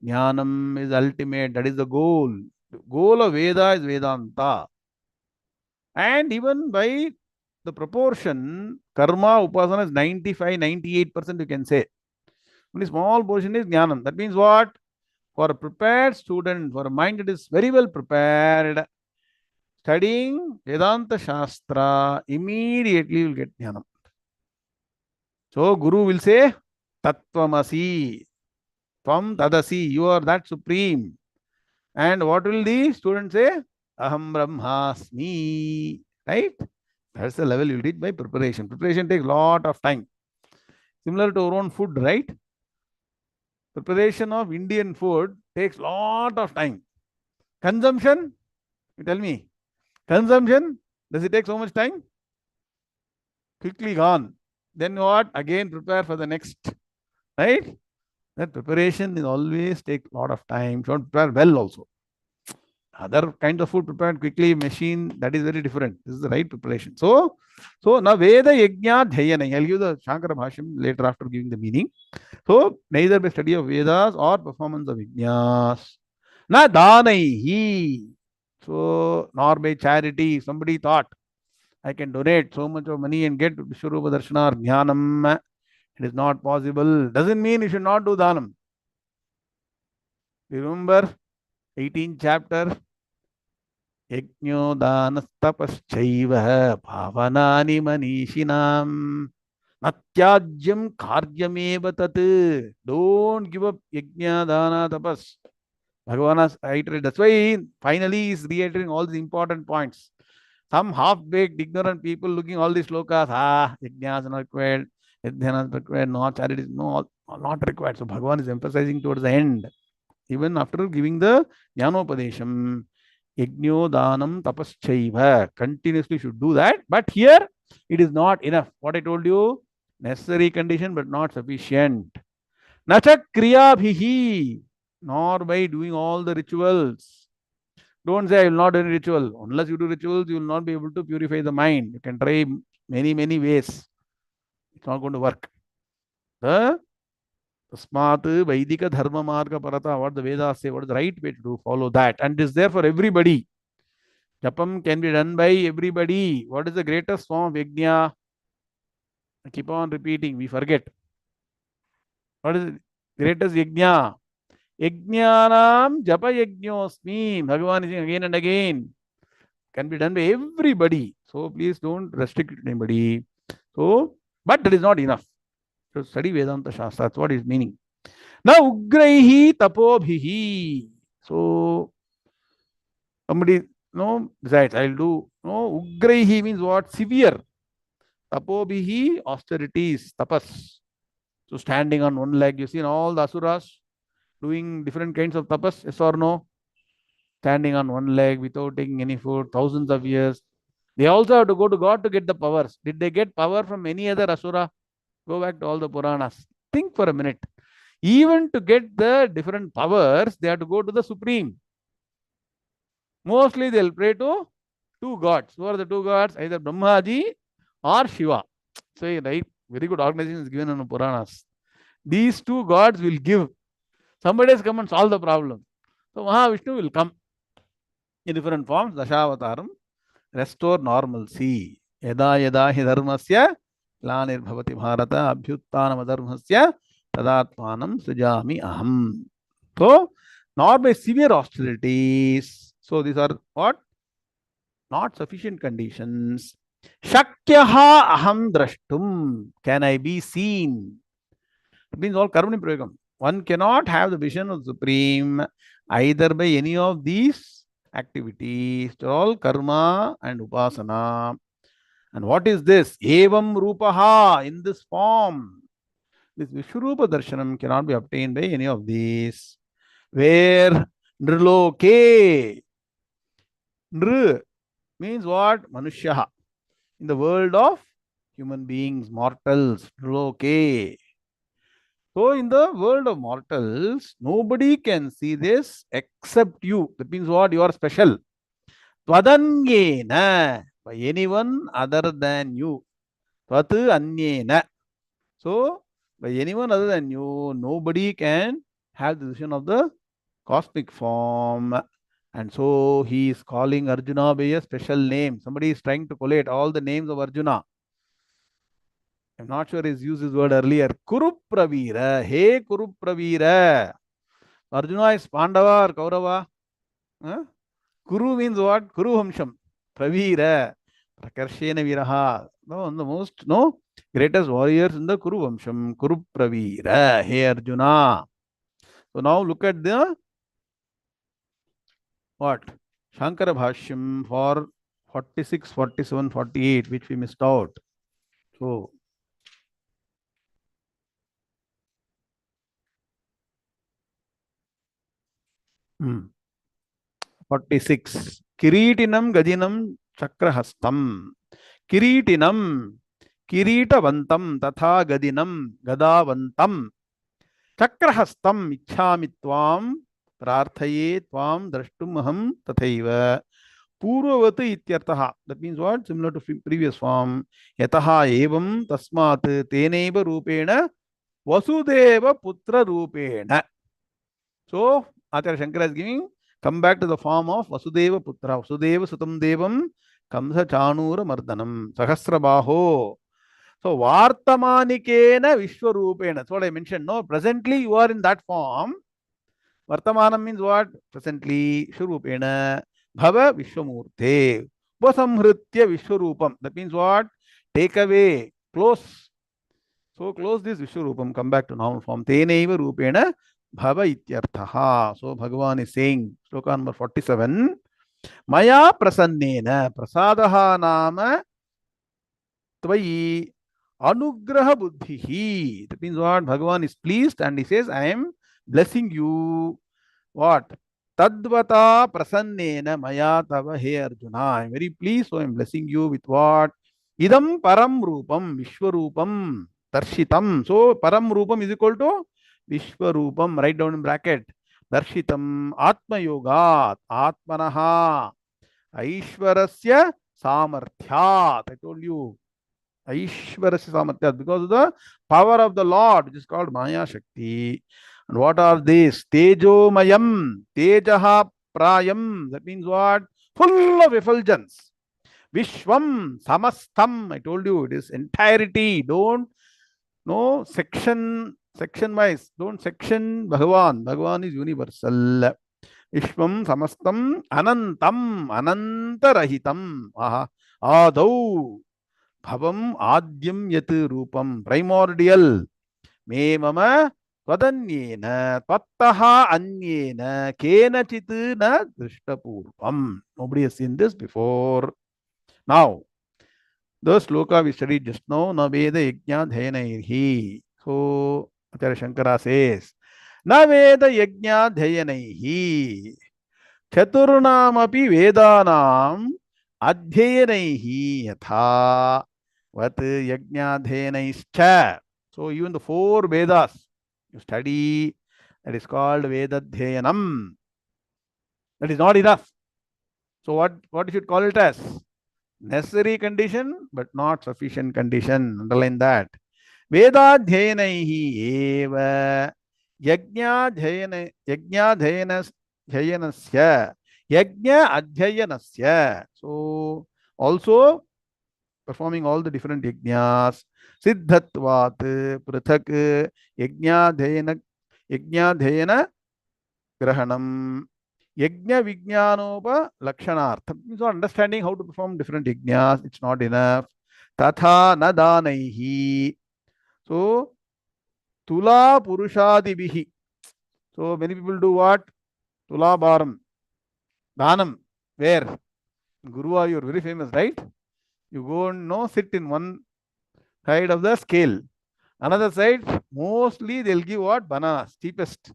Jnanam is ultimate. That is the goal. The goal of Veda is Vedanta. And even by the proportion, Karma, Upasana is 95-98%, you can say. Only small portion is Jnanam. That means what? For a prepared student, for a mind that is very well prepared, studying Vedanta Shastra, immediately you will get Jnanam. So Guru will say, Tattvamasi, Tvam Tadasi, you are that supreme. And what will the student say? aham brahmasmi. Right? That's the level you reach by preparation. Preparation takes lot of time. Similar to our own food, right? Preparation of Indian food takes lot of time. Consumption, you tell me, consumption, does it take so much time? Quickly gone. Then what? Again prepare for the next, right? That preparation is always take a lot of time. Should prepare well also. Other kinds of food prepared quickly, machine, that is very different. This is the right preparation. So now Veda Yajna Dhyayana. I'll give the Shankara Bhashyam later after giving the meaning. So neither by study of Vedas or performance of Yajnas. Na Danaihi. So nor by charity. Somebody thought I can donate so much of money and get Vishwarupa Darshana or Jnanam. It is not possible. Doesn't mean you should not do Dhanam. Remember 18th chapter. Yajno danastapaschaiva bhavanani manishinam natyajyam karyameva tat. Don't give up yajna dana tapas. Bhagavan has reiterated. That's why finally he is reiterating all the important points. Some half-baked, ignorant people looking all these slokas, yajna is not required, yajna is required, no charity is not required. So Bhagavan is emphasizing towards the end. Even after giving the Jnanopadesham, Yajno Danam Tapaschaiva, continuously should do that. But here it is not enough. What I told you, necessary condition but not sufficient. Nacha Kriyabhihi, nor by doing all the rituals. Don't say I will not do any ritual. Unless you do rituals, you will not be able to purify the mind. You can try many, many ways. It's not going to work. The Tasmat Vaidika Dharma Marga Parata, what the Vedas say, what is the right way to do, follow that. And it is there for everybody. Japam can be done by everybody. What is the greatest form of yajna? I keep on repeating, we forget. What is the greatest yajna? Yajnanam japa yajñosmi. Bhagavan is saying again and again. Can be done by everybody. So please don't restrict anybody. So, but that is not enough. So study Vedanta Shastra. That's what is meaning. Now ugraihi tapobhihi. So somebody decides I'll do ugraihi means what? Severe. Tapobhihi austerities, tapas. So standing on one leg, you see all the asuras doing different kinds of tapas, yes or no? Standing on one leg without taking any food, thousands of years. They also have to go to God to get the powers. Did they get power from any other asura? Go back to all the Puranas. Think for a minute. Even to get the different powers, they have to go to the Supreme. Mostly they'll pray to two gods. Who are the two gods? Either Brahmaji or Shiva. So, right, very good organization is given in the Puranas. These two gods will give. Somebody has come and solve the problem. So, Mahavishnu will come in different forms. Dashavataram, restore normalcy. Yada yada hi dharmasya glanir-bhavati bharata abhyuttanam adharmasya tadatmanam srijami aham. So, not by severe austerities. So, these are what? Not sufficient conditions. Shakyaha aham drashtum. Can I be seen? It means all karmani prayogam. One cannot have the vision of the Supreme either by any of these activities. They're all karma and upasana. And what is this? Evam rupaha, in this form. This Vishwarupa darshanam cannot be obtained by any of these. Where nriloke. Nr means what? Manushyaha. In the world of human beings, mortals, nriloke. So in the world of mortals, nobody can see this except you. That means what? You are special. Twadanyena, by anyone other than you. Tvat anyena. So by anyone other than you, nobody can have the vision of the cosmic form. And so he is calling Arjuna by a special name. Somebody is trying to collate all the names of Arjuna. I'm not sure he's used this word earlier. Kuru Pravira. Hey Kuru Pravira. Arjuna is Pandava or Kaurava? Huh? Kuru means what? Kuru Hamsham. Pravira. Prakarshena Viraha. No, the most, greatest warriors in the Kuru Hamsham. Kuru Pravira. Hey Arjuna. So now look at the what? Shankara Bhashyam for 46, 47, 48, which we missed out. So, 46. Kiritinam Gajinam Chakrahastam. Kiritinam Kiritavantam Tatha Gadinam Gadavantam Chakrahastam Ichhami Tvam Prarthaye Tvam Drashtumaham Tathaiva. Purvavati ityartaha. That means what? Similar to previous form. Yataha evam tasmat teneva rupena vasudeva putra rupena. So, Acharya Shankara is giving, come back to the form of Vasudeva Putra, Vasudeva Sutam Devam, Kamsa Chanura Mardanam, Sahasrabaho. So, Vartamanikena Vishwarupena. That's what I mentioned. No, presently you are in that form. Vartamanam means what? Presently, Shurupena, Bhava Vishwamurte, Upasamhritya Vishwarupam. That means what? Take away, close. So close this Vishwarupam, come back to normal form. Tenaiva Rupena Bhava Ityarthaha. So Bhagavan is saying, sloka number 47, Maya Prasannena Prasadaha Nama Tvayi Anugraha Buddhihi. That means what? Bhagavan is pleased and he says, I am blessing you. What? Tadvata Prasannena Maya Tava He Arjuna. I am very pleased, so I am blessing you with what? Idam Param Rupam Vishwarupam Darshitam. So Param Rupam is equal to Vishwarupam. Write down in bracket. Darshitam Atma Yogat Atmanaha Aishwarasya Samarthyat. I told you. Aishwarasya Samarthyat. Because of the power of the Lord, which is called Maya Shakti. And what are these? Tejomayam, Tejaha Prayam. That means what? Full of effulgence. Vishwam, Samastam. I told you it is entirety. Don't no section wise. Don't section Bhagavan. Bhagavan is universal. Vishwam, Samastam, Anantam, Anantarahitam. Aha. Adau. Bhavam Adyam Yat Rupam. Primordial. Me mama Twadanyena Tvattaha Anyena Kenachit na Drishtapurvam. Nobody has seen this before. Now, the sloka we studied just now, na Veda Yajna Dhayanaihi. So, Acharya Shankara says, na Veda Yajna Dhayanaihi. Chaturnamapi Vedanam Adhyayanaihi Yatha Vat Yajna Dhayanaischa. So even the 4 Vedas you study, that is called Vedadhyayanam. That is not enough. So what you should call it as? Necessary condition, but not sufficient condition. Underline that. Vedadhyayanaihi eva Yajna Dhayanasya Yajna Adhyayanasya. So also performing all the different yajnas. Siddhatvat, Prithak, Yajna Dhayana Grahanam, Yajna Vijnanopa Lakshanartham. So understanding how to perform different yajnas, it's not enough. Tatha Nadanaihi. So Tula Purushadibihi. So many people do what? Tula Bharam. Dhanam. Where? Guru, you're very famous, right? You go and sit in one side of the scale. Another side, mostly they'll give what? Bananas, cheapest.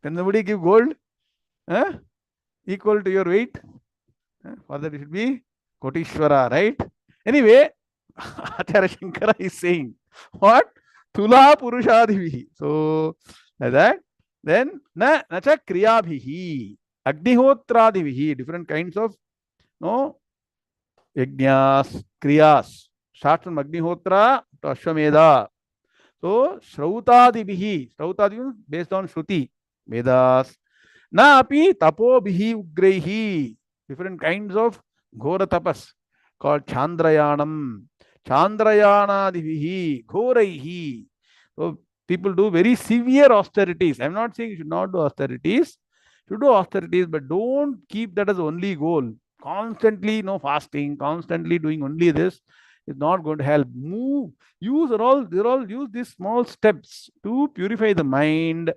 Can somebody give gold? Equal to your weight? For that it should be Kotishwara, right? Anyway, Acharya Shankara is saying, what? Tula Purushadhivihi. So, like that. Then, nacha Kriyabhihi. Agnihotradivihi. Different kinds of, Yajnas, Kriyas. Starts from Agnihotra to Ashwamedha. So, Shrautadibihi. Shrautadibihi based on Shruti. Vedas. Na api Tapobihi Ugrehi. Different kinds of Ghora tapas called Chandrayanam. Chandrayanadibihi. Ghoraihi. So, people do very severe austerities. I'm not saying you should not do austerities. You should do austerities, but don't keep that as the only goal. Constantly fasting, constantly doing only this is not going to help. Use these small steps to purify the mind.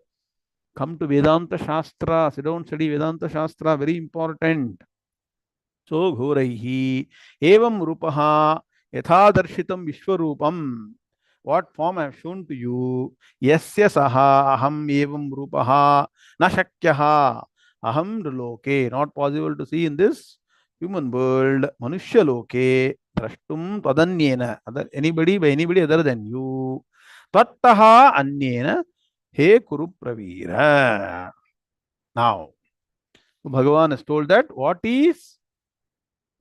Come to Vedanta Shastra. Sit down, study Vedanta Shastra. Very important. So ghoraihi evam rupaha yathadarshitam vishwarupam. What form I have shown to you? Yasya saha aham evam rupaha na shakyaha aham loke. Not possible to see in this human world. Manushya loke drashtum tadanyena. Anybody by anybody other than you. Tattaha anyena he kuru pravira. Now, Bhagavan has told that what is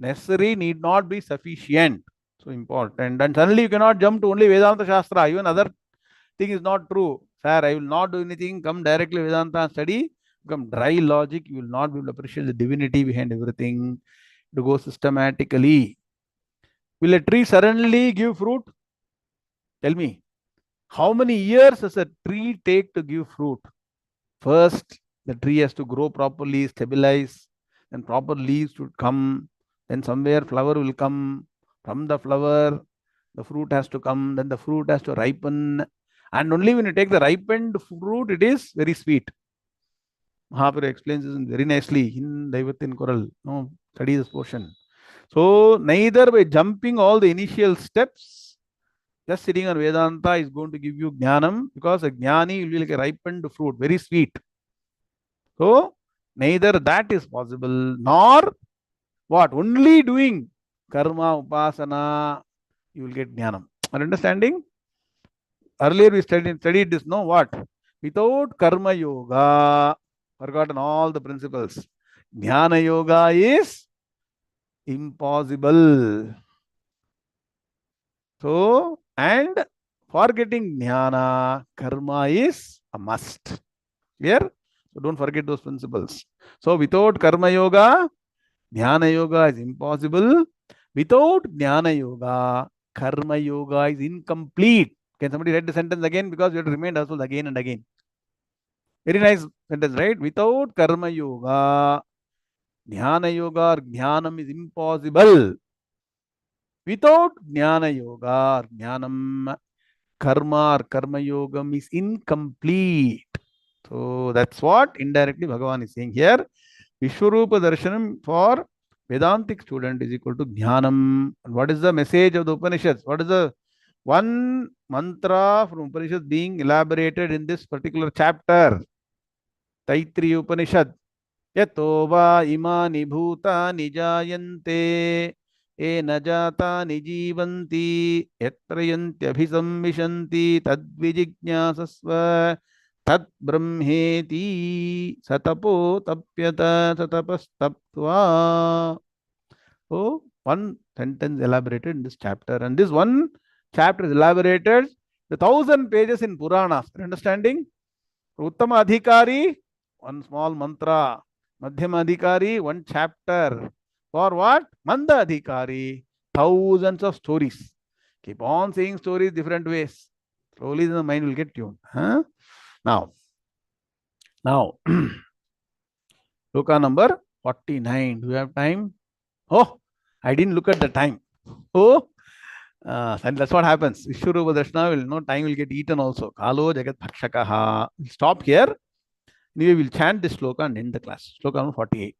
necessary need not be sufficient. So important. And suddenly you cannot jump to only Vedanta Shastra. Even other thing is not true. Sir, I will not do anything. Come directly Vedanta and study. Become dry logic. You will not be able to appreciate the divinity behind everything. To go systematically. Will a tree suddenly give fruit? Tell me. How many years does a tree take to give fruit? First, the tree has to grow properly, stabilize, then proper leaves should come. Then somewhere flower will come. From the flower, the fruit has to come. Then the fruit has to ripen. And only when you take the ripened fruit, it is very sweet. Mahaprabhu explains this very nicely in Daivatin Koral. No, study this portion. So, neither by jumping all the initial steps, just sitting on Vedanta is going to give you jnanam, because a jnani will be like a ripened fruit, very sweet. So, neither that is possible, nor what? Only doing karma, upasana, you will get jnanam. Are you understanding? Earlier we studied this, no? What? Without karma yoga, forgotten all the principles. Jnana yoga is impossible. So, and for getting jnana, karma is a must. Clear? So don't forget those principles. So without karma yoga, jnana yoga is impossible. Without jnana yoga, karma yoga is incomplete. Can somebody write the sentence again? Because you have to remind ourselves again and again. Very nice sentence, right? Without karma yoga, jnana yoga or jnanam is impossible. Without jnana yoga or jnanam, karma or karma yogam is incomplete. So that's what indirectly Bhagavan is saying here. Vishwarupa Darshanam for Vedantic student is equal to Jnanam. And what is the message of the Upanishads? What is the one mantra from Upanishads being elaborated in this particular chapter? Taittiriya Upanishad. Yato va imani bhutani jayante ena jatani jivanti yatrayantyabhisamvishanti tadvijijñāsasva tat brahmeti satapo tapyata satapastaptva. So, one sentence elaborated in this chapter, and this one chapter is elaborated the 1,000 pages in Puranas. Understanding? Uttama Adhikari, one small mantra. Madhyama Adhikari, one chapter. For what? Manda Adhikari, thousands of stories. Keep on saying stories different ways. Slowly the mind will get tuned. Huh? Now, Loka number 49. Do you have time? Oh, I didn't look at the time. Oh, and that's what happens. Vishwarupa Darshana will no time will get eaten also. Kalo Jagat Bhakshakaha. We'll stop here. Anyway, we'll chant this sloka and end the class. Sloka number 48.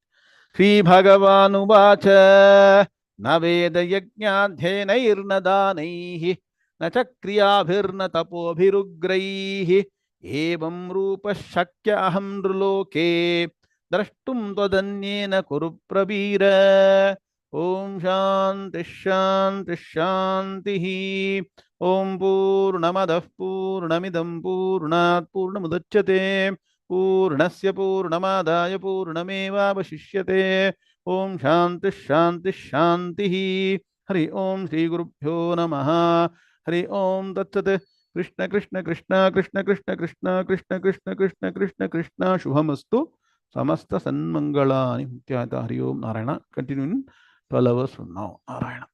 Sri Bhagavan Uvacha Na Veda Yajñādhyanairna Dhanaihi Na Chakriyabhirna Tapobhirugraihi Evam Rupa Shakya Aham Nruloke Drashtum Tadanyena Kuru Prabhira. Om Shanti Shanti Shantihi. Om Purnamadah Purnamidam Purnat Purnamudachyate Purnasya Purnamadaya Purnamevavashishyate. Om Shanti Shanti Shantihi. Hari Om Shri Gurubhyo Namaha. Hari Om Tat Krishna Krishna Krishna Krishna Krishna Krishna Krishna Krishna Krishna Krishna Krishna Shubhamastu Samasta Sanmangalani. Hari Om Narayana. Continue in 12 hours from now. Narayana.